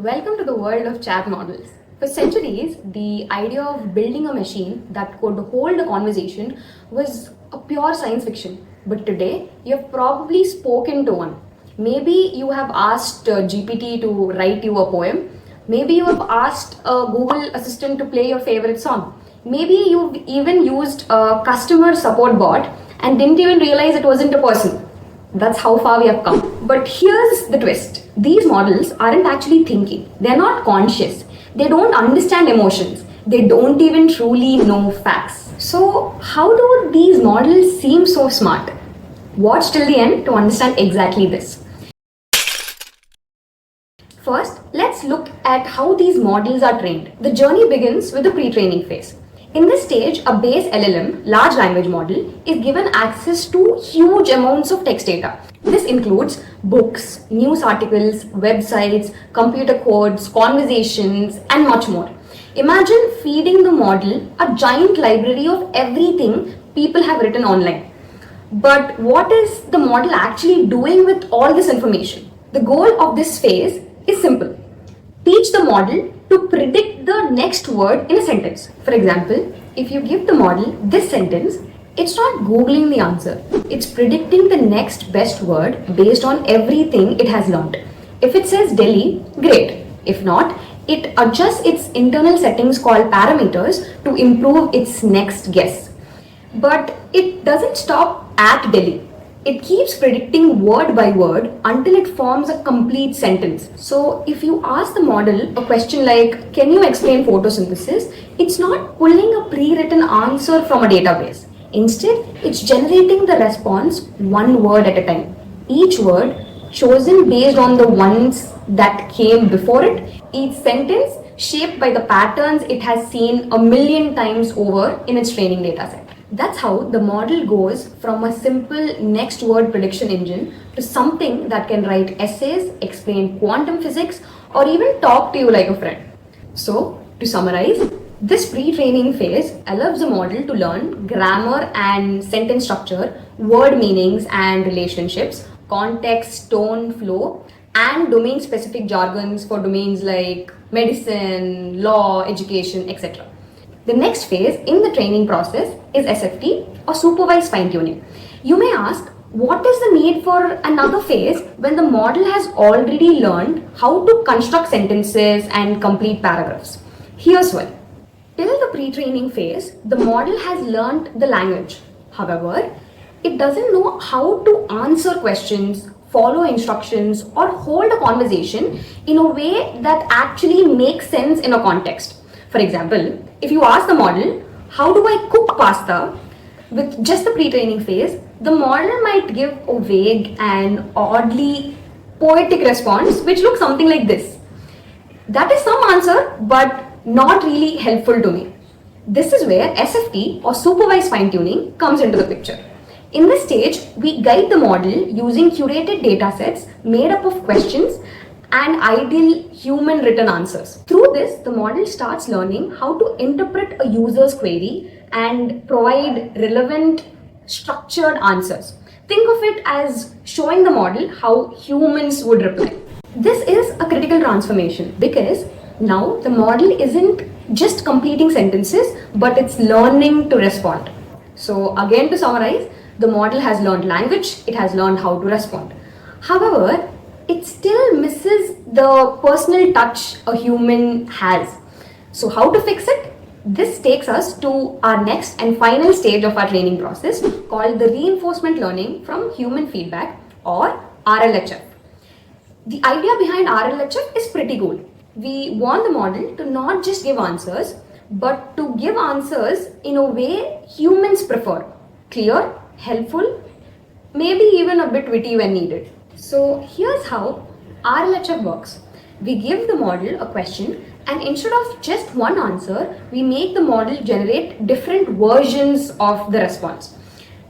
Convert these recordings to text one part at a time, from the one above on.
Welcome to the world of chat models. For centuries, the idea of building a machine that could hold a conversation was a pure science fiction. But today, you have probably spoken to one. Maybe you have asked GPT to write you a poem. Maybe you have asked a Google Assistant to play your favorite song. Maybe you've even used a customer support bot and didn't even realize it wasn't a person. That's how far we have come. But here's the twist. These models aren't actually thinking. They're not conscious. They don't understand emotions. They don't even truly know facts. So how do these models seem so smart? Watch till the end to understand exactly this. First, let's look at how these models are trained. The journey begins with the pre-training phase. In this stage, a base LLM, large language model, is given access to huge amounts of text data. This includes books, news articles, websites, computer codes, conversations, and much more. Imagine feeding the model a giant library of everything people have written online. But what is the model actually doing with all this information? The goal of this phase is simple. Teach the model to predict the next word in a sentence. For example, if you give the model this sentence, it's not Googling the answer. It's predicting the next best word based on everything it has learned. If it says Delhi, great. If not, it adjusts its internal settings called parameters to improve its next guess. But it doesn't stop at Delhi. It keeps predicting word by word until it forms a complete sentence. So if you ask the model a question like, can you explain photosynthesis? It's not pulling a pre-written answer from a database. Instead, it's generating the response one word at a time. Each word chosen based on the ones that came before it. Each sentence shaped by the patterns it has seen a million times over in its training dataset. That's how the model goes from a simple next word prediction engine to something that can write essays, explain quantum physics, or even talk to you like a friend. So, to summarize, this pre-training phase allows the model to learn grammar and sentence structure, word meanings and relationships, context, tone, flow, and domain-specific jargons for domains like medicine, law, education, etc. The next phase in the training process is SFT or supervised fine-tuning. You may ask, what is the need for another phase when the model has already learned how to construct sentences and complete paragraphs? Here's why. Till the pre-training phase, the model has learned the language. However, it doesn't know how to answer questions, follow instructions, or hold a conversation in a way that actually makes sense in a context. For example, if you ask the model, how do I cook pasta? With just the pre-training phase, the model might give a vague and oddly poetic response which looks something like this. That is some answer, but not really helpful to me. This is where SFT or supervised fine-tuning comes into the picture. In this stage, we guide the model using curated datasets made up of questions and ideal human written answers. Through this, the model starts learning how to interpret a user's query and provide relevant, structured answers. Think of it as showing the model how humans would reply. This is a critical transformation because now the model isn't just completing sentences, but it's learning to respond. So again, to summarize, the model has learned language, it has learned how to respond. However, it still misses the personal touch a human has. So how to fix it? This takes us to our next and final stage of our training process called the reinforcement learning from human feedback or RLHF. The idea behind RLHF is pretty cool. We want the model to not just give answers, but to give answers in a way humans prefer. Clear, helpful, maybe even a bit witty when needed. So here's how RLHF works. We give the model a question and instead of just one answer, we make the model generate different versions of the response.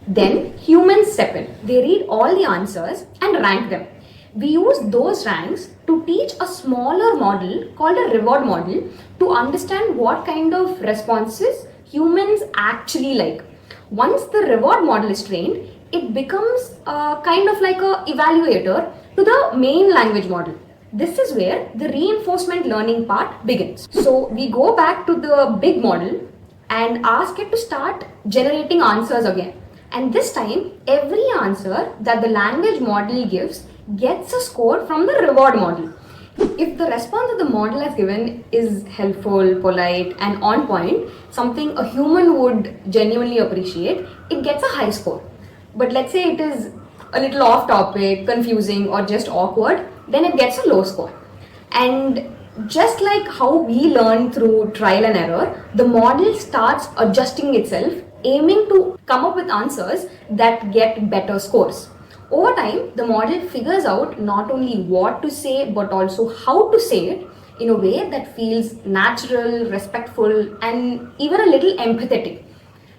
Then humans step in. They read all the answers and rank them. We use those ranks to teach a smaller model called a reward model to understand what kind of responses humans actually like. Once the reward model is trained, it becomes kind of like an evaluator to the main language model. This is where the reinforcement learning part begins. So we go back to the big model and ask it to start generating answers again. And this time, every answer that the language model gives gets a score from the reward model. If the response that the model has given is helpful, polite, and on point, something a human would genuinely appreciate, it gets a high score. But let's say it is a little off topic, confusing, or just awkward, then it gets a low score. And just like how we learn through trial and error, the model starts adjusting itself, aiming to come up with answers that get better scores. Over time, the model figures out not only what to say but also how to say it in a way that feels natural, respectful, and even a little empathetic.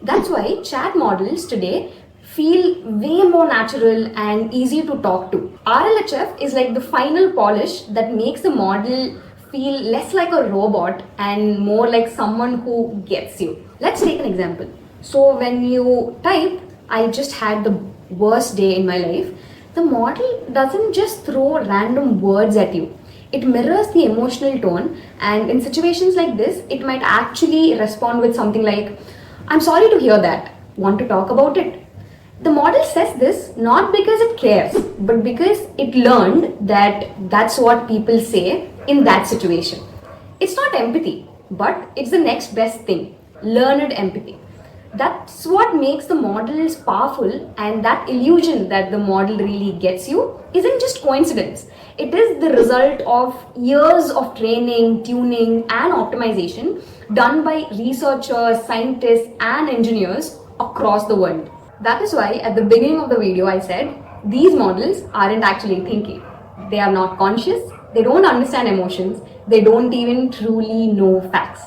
That's why chat models today feel way more natural and easy to talk to. RLHF is like the final polish that makes the model feel less like a robot and more like someone who gets you. Let's take an example. So when you type, I just had the worst day in my life, the model doesn't just throw random words at you. It mirrors the emotional tone, and in situations like this, it might actually respond with something like, I'm sorry to hear that. Want to talk about it? The model says this not because it cares, but because it learned that that's what people say in that situation. It's not empathy, but it's the next best thing, learned empathy. That's what makes the models powerful, and that illusion that the model really gets you isn't just coincidence. It is the result of years of training, tuning, and optimization done by researchers, scientists, and engineers across the world. That is why at the beginning of the video I said these models aren't actually thinking. They are not conscious, they don't understand emotions, they don't even truly know facts.